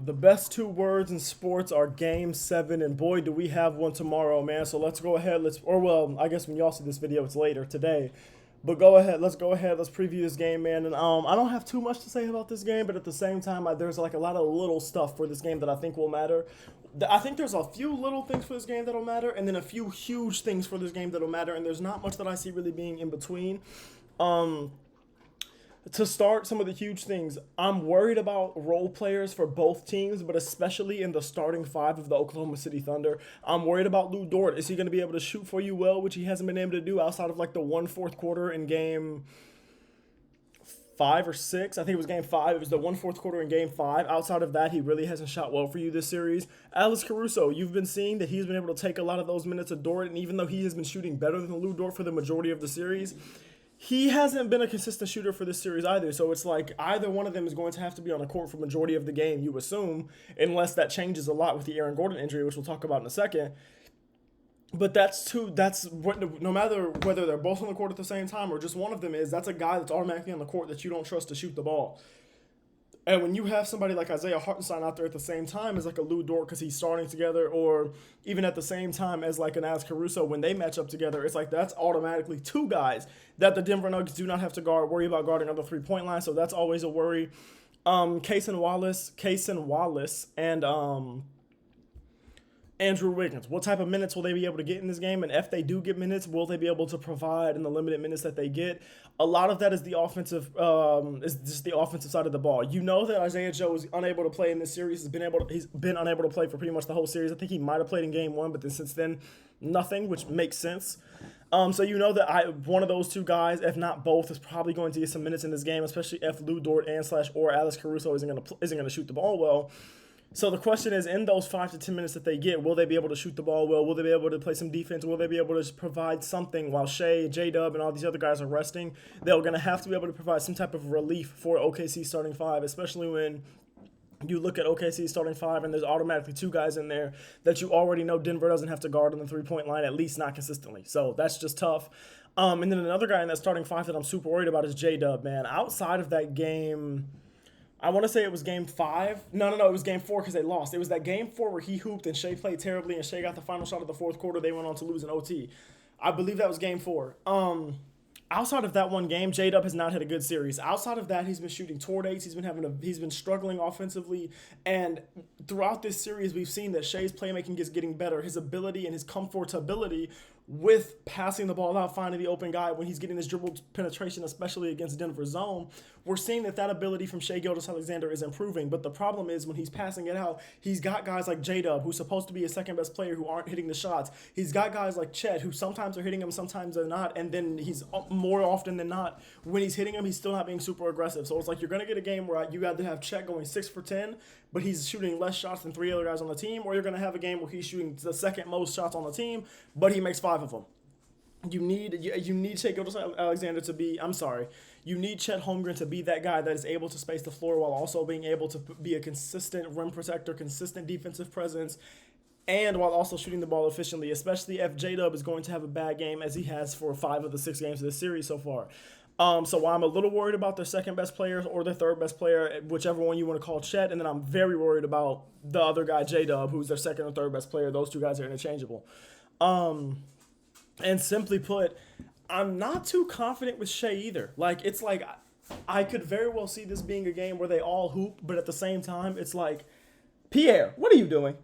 The best two words in sports are game seven, and boy, do we have one tomorrow, man. So let's go ahead. I guess when y'all see this video, it's later today. But go ahead. Let's go ahead. Let's preview this game, man. And I don't have too much to say about this game, but at the same time, there's like a lot of little stuff for this game that I think will matter. I think there's a few little things for this game that'll matter, and then a few huge things for this game that'll matter. And there's not much that I see really being in between. To start some of the huge things, I'm worried about role players for both teams, but especially in the starting five of the Oklahoma City Thunder. I'm worried about Lou Dort. Is he going to be able to shoot for you well, which he hasn't been able to do outside of like the fourth quarter in game 5 or 6? I think it was game 5. It was the fourth quarter in game 5. Outside of that, he really hasn't shot well for you this series. Alex Caruso, you've been seeing that he's been able to take a lot of those minutes of Dort, and even though he has been shooting better than Lou Dort for the majority of the series, he hasn't been a consistent shooter for this series either. So it's like either one of them is going to have to be on the court for majority of the game, you assume, unless that changes a lot with the Aaron Gordon injury, which we'll talk about in a second. But no matter whether they're both on the court at the same time or just one of them is, that's a guy that's automatically on the court that you don't trust to shoot the ball. And when you have somebody like Isaiah Hartenstein out there at the same time as like a Lou Dort because he's starting together, or even at the same time as like an Alex Caruso when they match up together, it's like that's automatically two guys that the Denver Nuggets do not have to worry about guarding on the three-point line. So that's always a worry. Cason Wallace, and Andrew Wiggins. What type of minutes will they be able to get in this game? And if they do get minutes, will they be able to provide in the limited minutes that they get? A lot of that is is just the offensive side of the ball. You know that Isaiah Joe is unable to play in this series. He's been unable to play for pretty much the whole series. I think he might have played in game 1, but then since then, nothing, which makes sense. So you know that one of those two guys, if not both, is probably going to get some minutes in this game, especially if Lou Dort or Alex Caruso isn't going to shoot the ball well. So the question is, in those 5 to 10 minutes that they get, will they be able to shoot the ball well? Will they be able to play some defense? Will they be able to provide something while Shea, J-Dub, and all these other guys are resting? They're going to have to be able to provide some type of relief for OKC starting five, especially when you look at OKC starting five and there's automatically two guys in there that you already know Denver doesn't have to guard on the three-point line, at least not consistently. So that's just tough. And then another guy in that starting five that I'm super worried about is J-Dub, man. Outside of that game, I want to say it was game 5. No, it was game 4 because they lost. It was that game 4 where he hooped and Shea played terribly and Shea got the final shot of the fourth quarter. They went on to lose in OT. I believe that was game 4. Outside of that one game, J-Dub has not had a good series. Outside of that, he's been shooting toward eights. He's been struggling offensively, and throughout this series, we've seen that Shea's playmaking is getting better. His ability and his comfortability with passing the ball out, finding the open guy when he's getting this dribble penetration, especially against Denver's zone, we're seeing that ability from Shai Gilgeous-Alexander is improving. But the problem is when he's passing it out, he's got guys like J-Dub, who's supposed to be his second best player, who aren't hitting the shots. He's got guys like Chet, who sometimes are hitting him, sometimes they're not, and then he's more often than not, when he's hitting him, he's still not being super aggressive. So it's like you're going to get a game where you got to have Chet going 6 for 10, but he's shooting less shots than 3 other guys on the team, or you're going to have a game where he's shooting the second most shots on the team, but he makes 5 of them. You need Shai Gilgeous-Alexander to be, you need Chet Holmgren to be that guy that is able to space the floor while also being able to be a consistent rim protector, consistent defensive presence, and while also shooting the ball efficiently, especially if J-Dub is going to have a bad game as he has for 5 of the 6 games of this series so far. So while I'm a little worried about their second best players or their third best player, whichever one you want to call Chet, and then I'm very worried about the other guy, J-Dub, who's their second or third best player. Those two guys are interchangeable. And simply put, I'm not too confident with Shea either. Like, it's like I could very well see this being a game where they all hoop, but at the same time, it's like, Pierre, what are you doing?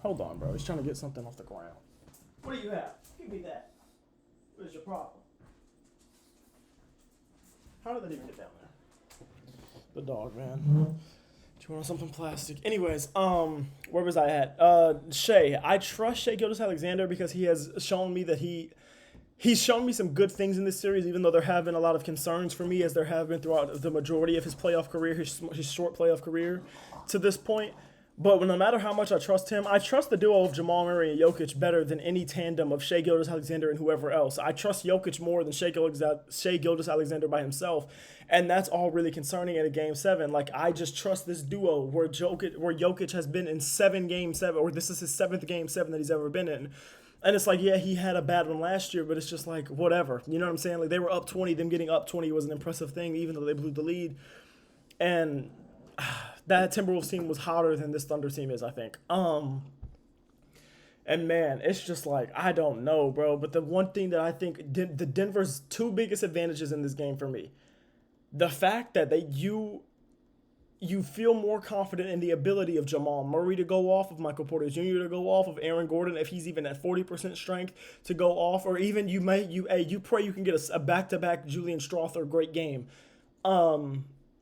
Hold on, bro. He's trying to get something off the ground. What do you have? Give me that. What is your problem? How did that even get down there? The dog, man. Do you want something plastic? Anyways, where was I at? Shea. I trust Shai Gilgeous-Alexander because he has shown me that he's shown me some good things in this series, even though there have been a lot of concerns for me, as there have been throughout the majority of his playoff career, his short playoff career to this point. But no matter how much I trust him, I trust the duo of Jamal Murray and Jokic better than any tandem of Shai Gilgeous-Alexander and whoever else. I trust Jokic more than Shai Gilgeous-Alexander by himself, and that's all really concerning in a Game 7. Like, I just trust this duo where Jokic has been in 7 Game 7, or this is his 7th Game 7 that he's ever been in. And it's like, yeah, he had a bad one last year, but it's just like, whatever. You know what I'm saying? Like, they were up 20. Them getting up 20 was an impressive thing, even though they blew the lead. And that Timberwolves team was hotter than this Thunder team is, I think. And man, it's just like, I don't know, bro. But the one thing that I think the Denver's two biggest advantages in this game for me, the fact that you feel more confident in the ability of Jamal Murray to go off, of Michael Porter Jr. to go off, of Aaron Gordon if he's even at 40% strength to go off, or even you pray you can get a back-to-back Julian Strawther great game.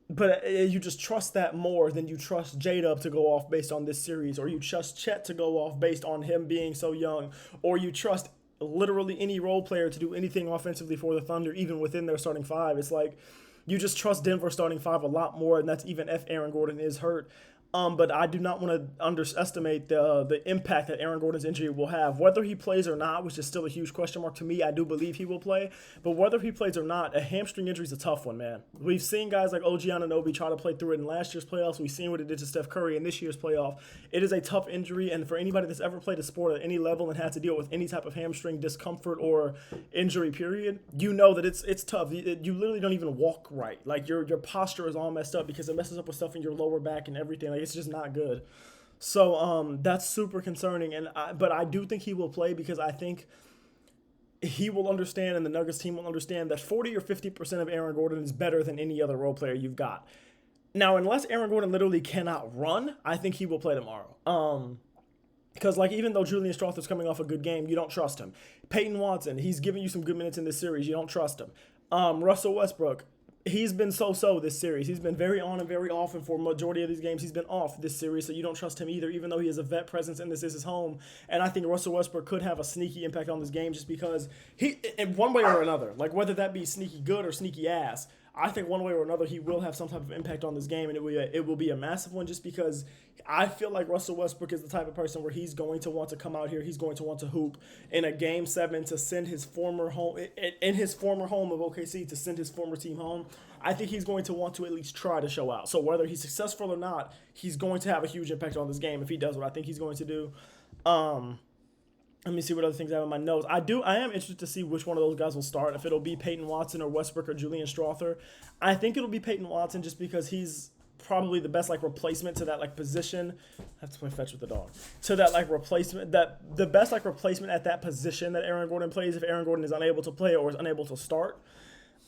But you just trust that more than you trust J-Dub to go off based on this series, or you trust Chet to go off based on him being so young, or you trust literally any role player to do anything offensively for the Thunder, even within their starting five. It's like you just trust Denver starting five a lot more, and that's even if Aaron Gordon is hurt. But I do not want to underestimate the impact that Aaron Gordon's injury will have. Whether he plays or not, which is still a huge question mark to me, I do believe he will play. But whether he plays or not, a hamstring injury is a tough one, man. We've seen guys like OG Anunoby try to play through it in last year's playoffs. We've seen what it did to Steph Curry in this year's playoff. It is a tough injury, and for anybody that's ever played a sport at any level and had to deal with any type of hamstring discomfort or injury, period, you know that it's tough. You literally don't even walk right. Like, your posture is all messed up because it messes up with stuff in your lower back and everything. Like, it's just not good. So that's super concerning, but I do think he will play because I think he will understand, and the Nuggets team will understand, that 40 or 50% of Aaron Gordon is better than any other role player you've got. Now, unless Aaron Gordon literally cannot run, I think he will play tomorrow. Because, like, even though Julian Strawther's coming off a good game, you don't trust him. Peyton Watson, he's giving you some good minutes in this series. You don't trust him. Russell Westbrook, he's been so-so this series. He's been very on and very off, and for a majority of these games, he's been off this series, so you don't trust him either, even though he has a vet presence and this is his home. And I think Russell Westbrook could have a sneaky impact on this game just because he, in one way or another, like whether that be sneaky good or sneaky ass, I think one way or another he will have some type of impact on this game, and it will be a massive one just because I feel like Russell Westbrook is the type of person where he's going to want to come out here, he's going to want to hoop in a Game 7 to send his former home, in his former home of OKC, to send his former team home. I think he's going to want to at least try to show out. So whether he's successful or not, he's going to have a huge impact on this game if he does what I think he's going to do. Let me see what other things I have in my notes. I am interested to see which one of those guys will start, if it'll be Peyton Watson or Westbrook or Julian Strawther. I think it'll be Peyton Watson just because he's probably the best replacement to that position. I have to play fetch with the dog. To that replacement, that the best replacement at that position that Aaron Gordon plays if Aaron Gordon is unable to play or is unable to start.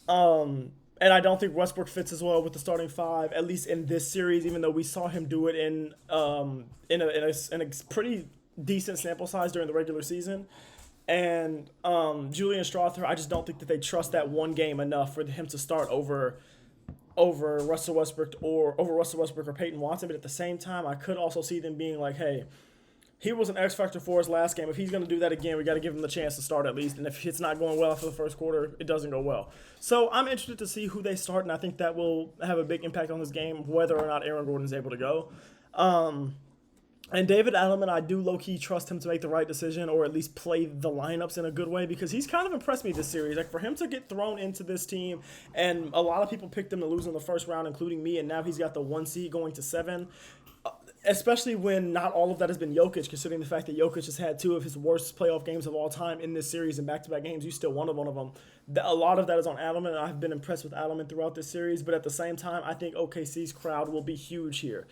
And I don't think Westbrook fits as well with the starting five, at least in this series, even though we saw him do it in a pretty decent sample size during the regular season. And Julian Strawther, I just don't think that they trust that one game enough for him to start over Russell Westbrook or Peyton Watson. But at the same time, I could also see them being like, hey, he was an X factor for us last game. If he's going to do that again, we got to give him the chance to start at least. And if it's not going well for the first quarter, it doesn't go well. So I'm interested to see who they start, and I think that will have a big impact on this game, whether or not Aaron Gordon is able to go. And David Adelman, I do low-key trust him to make the right decision or at least play the lineups in a good way because he's kind of impressed me this series. Like, for him to get thrown into this team, and a lot of people picked him to lose in the first round, including me, and now he's got the 1 seed going to 7, especially when not all of that has been Jokic, considering the fact that Jokic has had 2 of his worst playoff games of all time in this series in back-to-back games. You still won one of them. A lot of that is on Adelman, and I've been impressed with Adelman throughout this series, but at the same time, I think OKC's crowd will be huge here.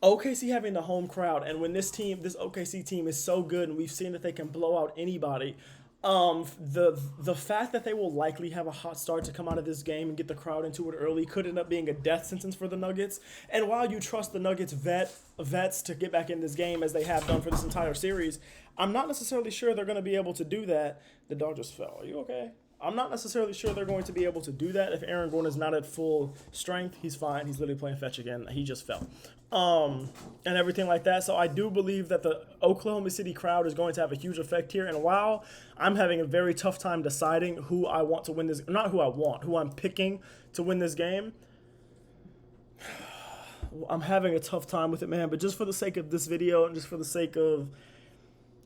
OKC having the home crowd, and when this OKC team is so good, and we've seen that they can blow out anybody, the fact that they will likely have a hot start to come out of this game and get the crowd into it early could end up being a death sentence for the Nuggets. And while you trust the Nuggets vets to get back in this game as they have done for this entire series, I'm not necessarily sure they're going to be able to do that. The dog just fell. Are you okay? I'm not necessarily sure they're going to be able to do that if Aaron Gordon is not at full strength. He's fine. He's literally playing fetch again. He just fell. And everything like that. So I do believe that the Oklahoma City crowd is going to have a huge effect here. And while I'm having a very tough time deciding who I want to win this, not who I want, who I'm picking to win this game, I'm having a tough time with it, man. But just for the sake of this video and just for the sake of,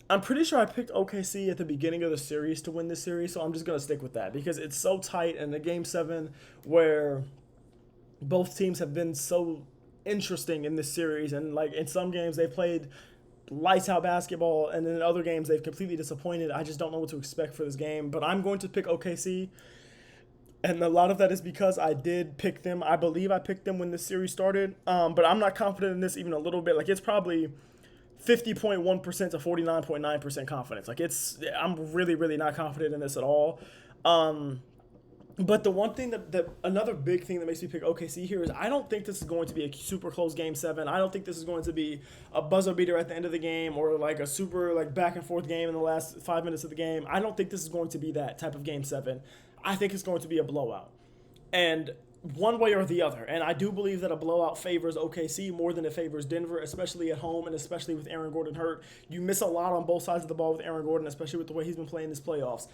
I'm pretty sure I picked OKC at the beginning of the series to win this series, so I'm just going to stick with that because it's so tight, and the Game 7 where both teams have been so interesting in this series, and in some games they played lights out basketball, and then in other games they've completely disappointed. I just don't know what to expect for this game, but I'm going to pick OKC. And a lot of that is because I did pick them. I believe I picked them when this series started. But I'm not confident in this even a little bit. Like it's probably 50.1% to 49.9% confidence. Like I'm really, really not confident in this at all. Um, but the one thing that another big thing that makes me pick OKC here is I don't think this is going to be a super close game seven. I don't think this is going to be a buzzer beater at the end of the game or like a super like back and forth game in the last 5 minutes of the game. I don't think this is going to be that type of game seven. I think it's going to be a blowout. And one way or the other. And I do believe that a blowout favors OKC more than it favors Denver, especially at home and especially with Aaron Gordon hurt. You miss a lot on both sides of the ball with Aaron Gordon, especially with the way he's been playing this playoffs.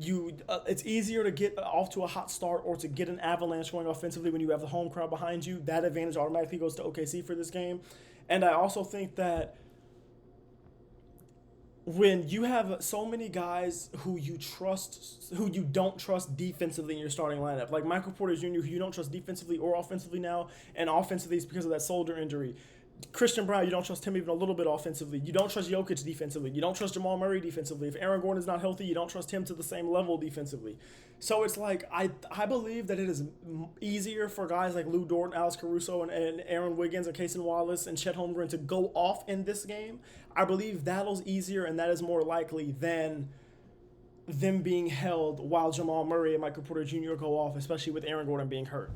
It's easier to get off to a hot start or to get an avalanche going offensively when you have the home crowd behind you. That advantage automatically goes to OKC for this game. And I also think that when you have so many guys who you don't trust defensively in your starting lineup, like Michael Porter Jr., who you don't trust defensively or offensively now, and offensively it's because of that shoulder injury. Christian Brown, you don't trust him even a little bit offensively. You don't trust Jokic defensively. You don't trust Jamal Murray defensively. If Aaron Gordon is not healthy, you don't trust him to the same level defensively. So it's like I believe that it is easier for guys like Lou Dort, Alex Caruso, and Aaron Wiggins, and Kaysen Wallace, and Chet Holmgren to go off in this game. I believe that'll easier and that is more likely than them being held while Jamal Murray and Michael Porter Jr. go off, especially with Aaron Gordon being hurt.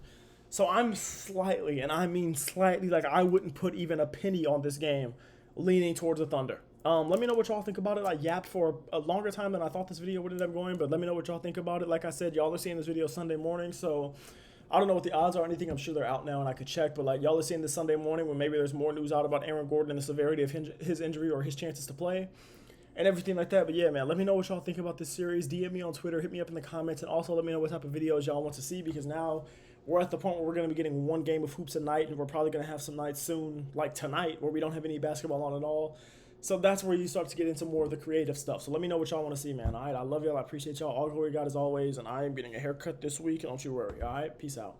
So I'm slightly, and I mean slightly, like I wouldn't put even a penny on this game, leaning towards the Thunder. Let me know what y'all think about it. I yapped for a longer time than I thought this video would end up going, but let me know what y'all think about it. Like I said, y'all are seeing this video Sunday morning, so I don't know what the odds are or anything. I'm sure they're out now and I could check, but like y'all are seeing this Sunday morning when maybe there's more news out about Aaron Gordon and the severity of his injury or his chances to play and everything like that. But yeah, man, let me know what y'all think about this series. DM me on Twitter, hit me up in the comments, and also let me know what type of videos y'all want to see, because now we're at the point where we're going to be getting one game of hoops a night, and we're probably going to have some nights soon, like tonight, where we don't have any basketball on at all. So that's where you start to get into more of the creative stuff. So let me know what y'all want to see, man. All right, I love y'all. I appreciate y'all. All glory God as always, and I am getting a haircut this week. Don't you worry. All right, peace out.